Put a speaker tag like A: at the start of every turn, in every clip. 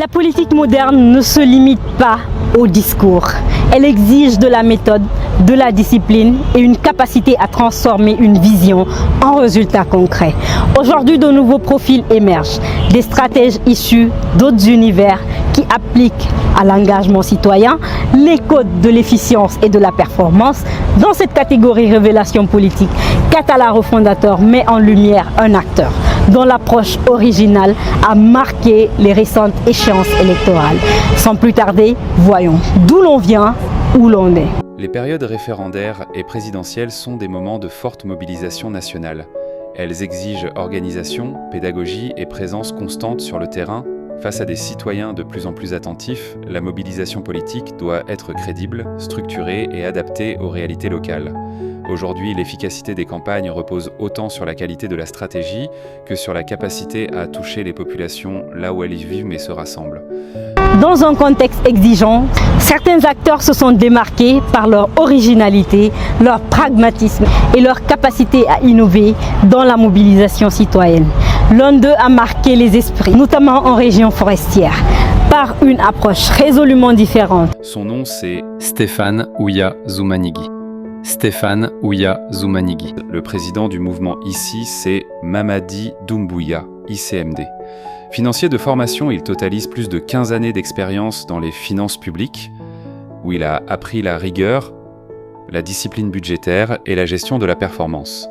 A: La politique moderne ne se limite pas au discours. Elle exige de la méthode, de la discipline et une capacité à transformer une vision en résultats concrets. Aujourd'hui, de nouveaux profils émergent, des stratèges issus d'autres univers qui appliquent à l'engagement citoyen les codes de l'efficience et de la performance. Dans cette catégorie révélation politique, Katala Refondateur met en lumière un acteur dont l'approche originale a marqué les récentes échéances électorales. Sans plus tarder, voyons d'où l'on vient, où l'on est.
B: Les périodes référendaires et présidentielles sont des moments de forte mobilisation nationale. Elles exigent organisation, pédagogie et présence constante sur le terrain. Face à des citoyens de plus en plus attentifs, la mobilisation politique doit être crédible, structurée et adaptée aux réalités locales. Aujourd'hui, l'efficacité des campagnes repose autant sur la qualité de la stratégie que sur la capacité à toucher les populations là où elles vivent et se rassemblent.
A: Dans un contexte exigeant, certains acteurs se sont démarqués par leur originalité, leur pragmatisme et leur capacité à innover dans la mobilisation citoyenne. L'un d'eux a marqué les esprits, notamment en région forestière, par une approche résolument différente.
B: Son nom, c'est Stéphane Ouya Zoumanigui. Stéphane Ouya Zoumanigui. Le président du mouvement ici, c'est Mamadi Doumbouya, ICMD. Financier de formation, il totalise plus de 15 années d'expérience dans les finances publiques, où il a appris la rigueur, la discipline budgétaire et la gestion de la performance.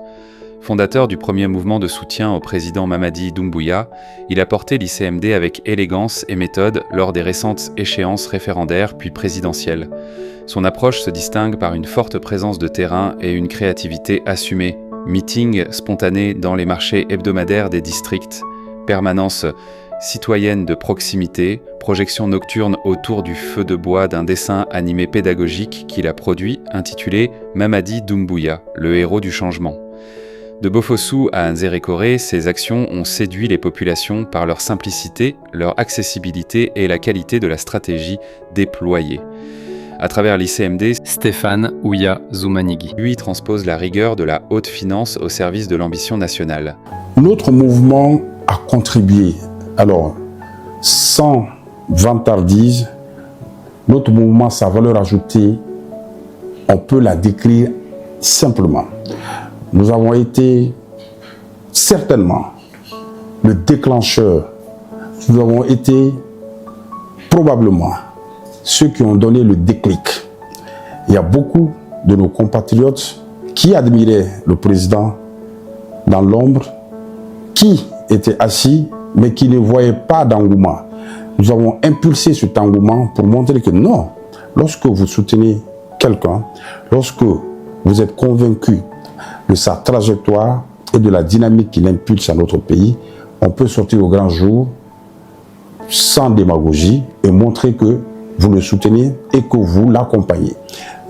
B: Fondateur du premier mouvement de soutien au président Mamadi Doumbouya, il a porté l'ICMD avec élégance et méthode lors des récentes échéances référendaires puis présidentielles. Son approche se distingue par une forte présence de terrain et une créativité assumée. Meetings spontanés dans les marchés hebdomadaires des districts, permanence citoyenne de proximité, projection nocturne autour du feu de bois d'un dessin animé pédagogique qu'il a produit intitulé Mamadi Doumbouya, le héros du changement. De Bofossou à Nzérékoré, ces actions ont séduit les populations par leur simplicité, leur accessibilité et la qualité de la stratégie déployée. À travers l'ICMD, Stéphane Ouya Zoumanigui, lui, transpose la rigueur de la haute finance au service de l'ambition nationale.
C: Notre mouvement a contribué. Alors, sans vantardise, notre mouvement, sa valeur ajoutée, on peut la décrire simplement. Nous avons été certainement le déclencheur. Nous avons été probablement ceux qui ont donné le déclic. Il y a beaucoup de nos compatriotes qui admiraient le président dans l'ombre, qui étaient assis, mais qui ne voyaient pas d'engouement. Nous avons impulsé cet engouement pour montrer que non, lorsque vous soutenez quelqu'un, lorsque vous êtes convaincu de sa trajectoire et de la dynamique qu'il impulse à notre pays, on peut sortir au grand jour sans démagogie et montrer que vous le soutenez et que vous l'accompagnez.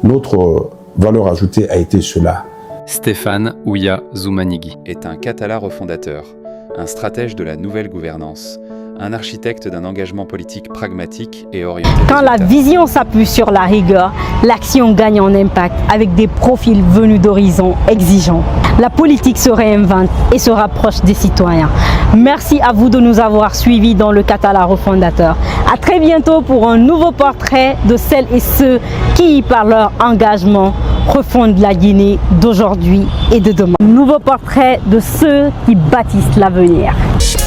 C: Notre valeur ajoutée a été cela.
B: Stéphane Ouya Zoumanigui est un Katala refondateur, un stratège de la nouvelle gouvernance, un architecte d'un engagement politique pragmatique et orienté.
A: Quand la vision s'appuie sur la rigueur, l'action gagne en impact avec des profils venus d'horizons exigeants. La politique se réinvente et se rapproche des citoyens. Merci à vous de nous avoir suivis dans le Katala Refondateur. À très bientôt pour un nouveau portrait de celles et ceux qui, par leur engagement, refondent la Guinée d'aujourd'hui et de demain. Nouveau portrait de ceux qui bâtissent l'avenir.